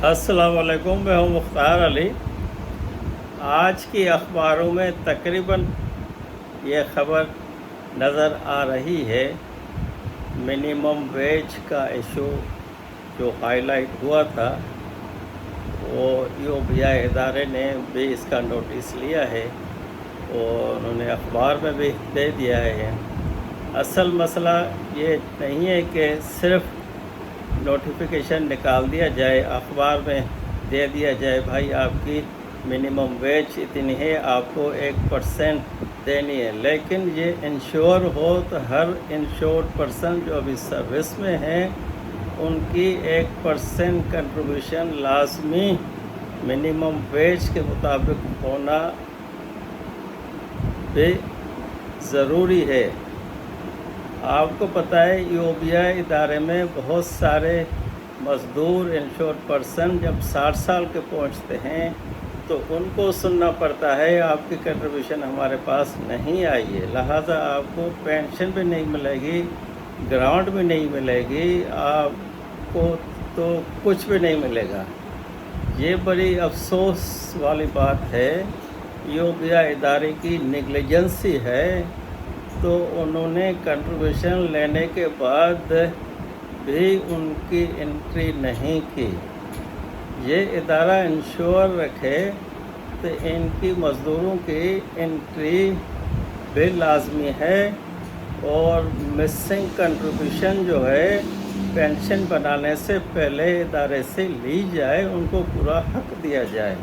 अस्सलाम वालेकुम, मैं हूँ मुख्तार अली। आज की अखबारों में तकरीबन ये ख़बर नज़र आ रही है, मिनिमम वेज का इशू जो हाईलाइट हुआ था, वो UOBI इदारे ने भी इसका नोटिस लिया है और उन्होंने अखबार में भी दे दिया है। असल मसला ये नहीं है कि सिर्फ़ नोटिफिकेशन निकाल दिया जाए, अखबार में दे दिया जाए भाई आपकी मिनिमम वेज इतनी है, आपको 1% देनी है, लेकिन ये इंश्योर हो तो हर इंश्योर्ड पर्सन जो अभी सर्विस में हैं उनकी 1% कंट्रीब्यूशन लाजमी मिनिमम वेज के मुताबिक होना भी ज़रूरी है। आपको पता है UOBI इदारे में बहुत सारे मज़दूर इंश्योर्ड पर्सन जब 60 साल के पहुंचते हैं तो उनको सुनना पड़ता है आपकी कंट्रीब्यूशन हमारे पास नहीं आई है, लिहाजा आपको पेंशन भी नहीं मिलेगी, ग्रांट भी नहीं मिलेगी, आपको तो कुछ भी नहीं मिलेगा। ये बड़ी अफसोस वाली बात है, UOBI इदारे की नेग्लिजेंसी है। तो उन्होंने कंट्रीब्यूशन लेने के बाद भी उनकी एंट्री नहीं की। ये इदारा इंश्योर रखे तो इनकी मज़दूरों की एंट्री भी लाजमी है और मिसिंग कंट्रीब्यूशन जो है पेंशन बनाने से पहले इदारे से ली जाए, उनको पूरा हक दिया जाए।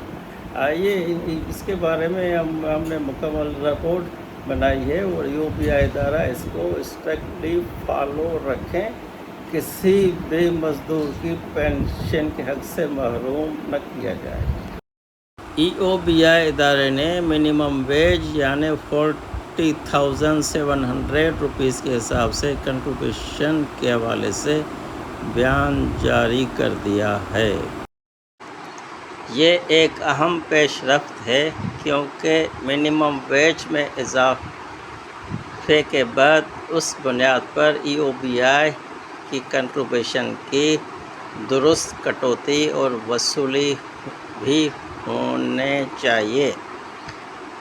आइए इसके बारे में हमने मुकम्मल रिपोर्ट बनाई है और UOBI इदारा इसको स्ट्रिक्टली फॉलो रखें, किसी भी मज़दूर की पेंशन के हक़ से महरूम न किया जाए। UOBI इदारे ने मिनिमम वेज यानी 40,700 रुपीज़ के हिसाब से कंट्रीब्यूशन के हवाले से बयान जारी कर दिया है। ये एक अहम पेशरफ्त है क्योंकि मिनिमम वेज में इजाफे के बाद उस बुनियाद पर UOBI की कंट्रीब्यूशन की दुरुस्त कटौती और वसूली भी होने चाहिए।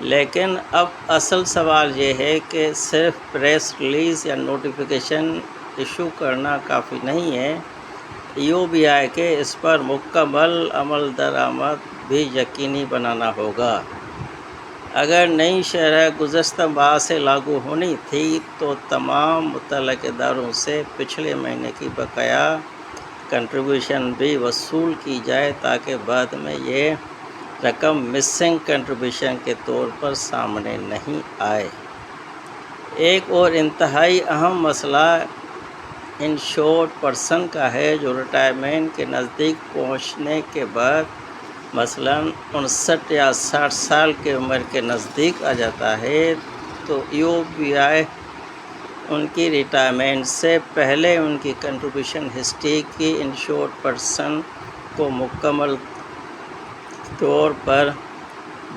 लेकिन अब असल सवाल ये है कि सिर्फ प्रेस रिलीज़ या नोटिफिकेशन इशू करना काफ़ी नहीं है, UOBI के इस पर मुकम्मल अमल दरामद भी यकीनी बनाना होगा। अगर नई शरह गुज़श्ता माह से लागू होनी थी तो तमाम मुतल्लिक़ इदारों से पिछले महीने की बकाया कंट्रीब्यूशन भी वसूल की जाए ताकि बाद में ये रकम मिसिंग कंट्रीब्यूशन के तौर पर सामने नहीं आए। एक और इंतहाई अहम मसला इंश्योर्ड पर्सन का है जो रिटायरमेंट के नज़दीक पहुंचने के बाद मसलन 59 या 60 साल की उम्र के नज़दीक आ जाता है तो UOBI उनकी रिटायरमेंट से पहले उनकी कंट्रीब्यूशन हिस्ट्री की इंश्योर्ड पर्सन को मुकम्मल तौर पर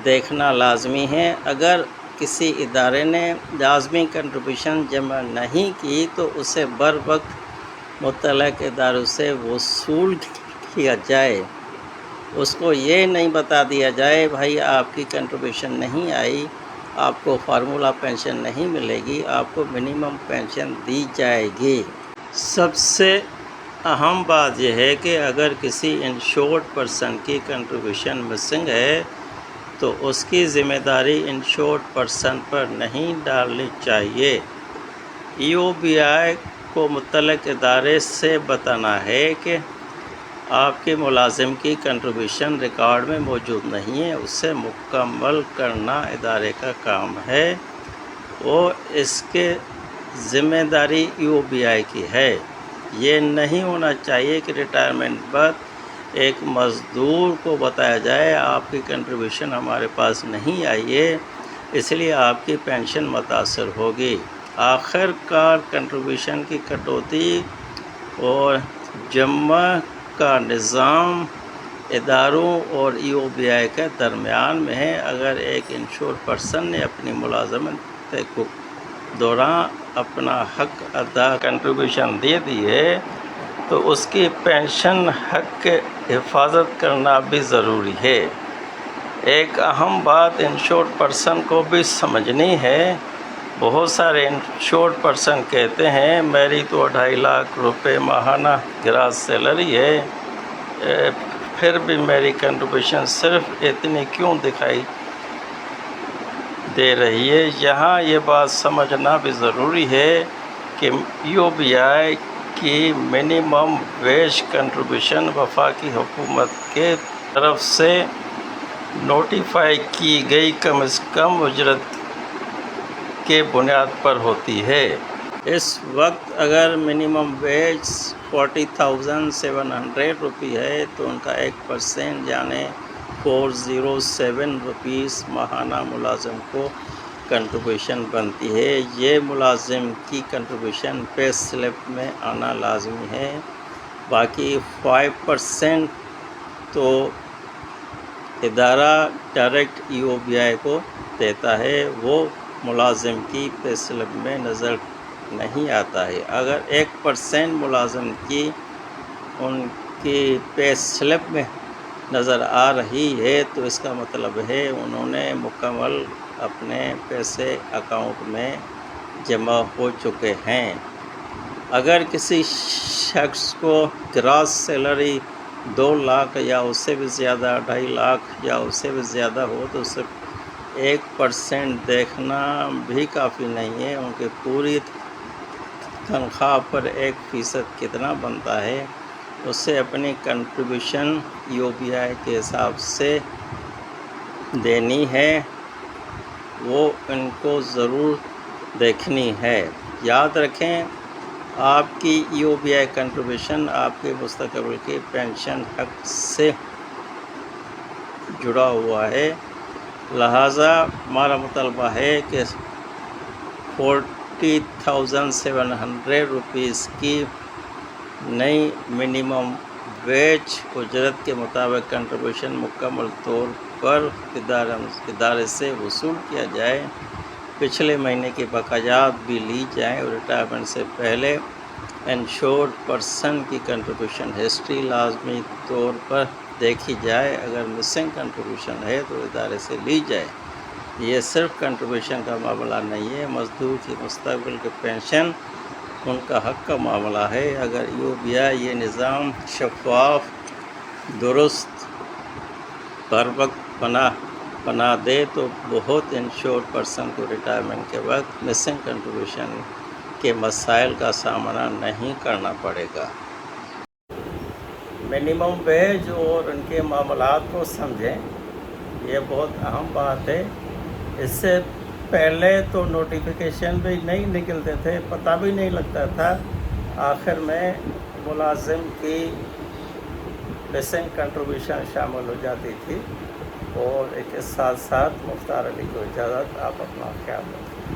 देखना लाजमी है। अगर किसी इदारे ने लाजमी कंट्रीब्यूशन जमा नहीं की तो उसे बर वक्त मुतल्लिक़ इदारों से वसूल किया जाए। उसको ये नहीं बता दिया जाए भाई आपकी कंट्रीब्यूशन नहीं आई, आपको फार्मूला पेंशन नहीं मिलेगी, आपको मिनिमम पेंशन दी जाएगी। सबसे अहम बात यह है कि अगर किसी इंश्योर्ड पर्सन की कंट्रीब्यूशन मिसिंग है तो उसकी ज़िम्मेदारी इंश्योर्ड पर्सन पर नहीं डालनी चाहिए। UOBI को मुतल्लिक़ इदारे से बताना है कि आपके मुलाजिम की कंट्रीब्यूशन रिकॉर्ड में मौजूद नहीं है, उससे मुकम्मल करना इदारे का काम है और इसके ज़िम्मेदारी UOBI की है। ये नहीं होना चाहिए कि रिटायरमेंट बाद एक मज़दूर को बताया जाए आपकी कंट्रीब्यूशन हमारे पास नहीं आई है, इसलिए आपकी पेंशन मुतासर होगी। आखिरकार कंट्रीब्यूशन की कटौती और जमा का निज़ाम इदारों और UOBI के दरमियान में है। अगर एक इंश्योर्ड पर्सन ने अपनी मुलाजमत के दौरान अपना हक अदा कंट्रीब्यूशन दे दी है تو اس کی پینشن حق کے حفاظت کرنا بھی ضروری ہے۔ ایک اہم بات انشورڈ پرسن کو بھی سمجھنی ہے۔ بہت سارے انشورڈ پرسن کہتے ہیں میری تو 2.5 لاکھ روپے ماہانہ گراس سیلری ہے، پھر بھی میری کنٹریبیوشن صرف اتنی کیوں دکھائی دے رہی ہے۔ یہاں یہ بات سمجھنا بھی ضروری ہے کہ UBI کی منیمم ویج کنٹریبیوشن وفاقی حکومت کے طرف سے نوٹیفائی کی گئی کم از کم اجرت کے بنیاد پر ہوتی ہے۔ اس وقت اگر منیمم ویج 40,700 روپی ہے تو ان کا 1% یعنی 407 روپیز ماہانہ ملازم کو کنٹریبیوشن بنتی ہے۔ یہ ملازم کی کنٹریبیوشن پے سلپ میں آنا لازمی ہے۔ باقی 5% تو ادارہ ڈائریکٹ UBI کو دیتا ہے، وہ ملازم کی پے سلپ میں نظر نہیں آتا ہے۔ اگر 1% ملازم کی ان کی پے سلپ میں نظر آ رہی ہے تو اس کا مطلب ہے انہوں نے مکمل اپنے پیسے اکاؤنٹ میں جمع ہو چکے ہیں۔ اگر کسی شخص کو گراس سیلری 2 لاکھ یا اس سے بھی زیادہ، 2.5 لاکھ یا اس سے بھی زیادہ ہو تو صرف 1% دیکھنا بھی کافی نہیں ہے۔ ان کی پوری تنخواہ پر 1% کتنا بنتا ہے اسے اپنی کنٹریبیوشن UBI کے حساب سے دینی ہے، وہ ان کو ضرور دیکھنی ہے۔ یاد رکھیں آپ کی UBI کنٹریبیوشن آپ کے مستقبل کی پینشن حق سے جڑا ہوا ہے، لہٰذا ہمارا مطالبہ ہے کہ 40,700 روپیز کی نئی منیمم ویج اجرت کے مطابق کنٹریبیوشن مکمل طور پر ادارے سے وصول کیا جائے، پچھلے مہینے کی بقایات بھی لی جائیں اور ریٹائرمنٹ سے پہلے انشورڈ پرسن کی کنٹریبیوشن ہسٹری لازمی طور پر دیکھی جائے۔ اگر مسنگ کنٹریبیوشن ہے تو ادارے سے لی جائے۔ یہ صرف کنٹریبیوشن کا معاملہ نہیں ہے، مزدور کی مستقبل کی پینشن ان کا حق کا معاملہ ہے۔ اگر UBI یہ نظام شفاف، درست، بر وقت بنا دے تو بہت انشورڈ پرسن کو ریٹائرمنٹ کے وقت مسنگ کنٹریبیوشن کے مسائل کا سامنا نہیں کرنا پڑے گا۔ منیمم ویج اور ان کے معاملات کو سمجھیں، یہ بہت اہم بات ہے۔ اس سے پہلے تو نوٹیفیکیشن بھی نہیں نکلتے تھے، پتہ بھی نہیں لگتا تھا، آخر میں ملازم کی مسنگ کنٹریبیوشن شامل ہو جاتی تھی۔ اور اس کے ساتھ ساتھ مختار علی کو اجازت، آپ اپنا خیال رکھیں۔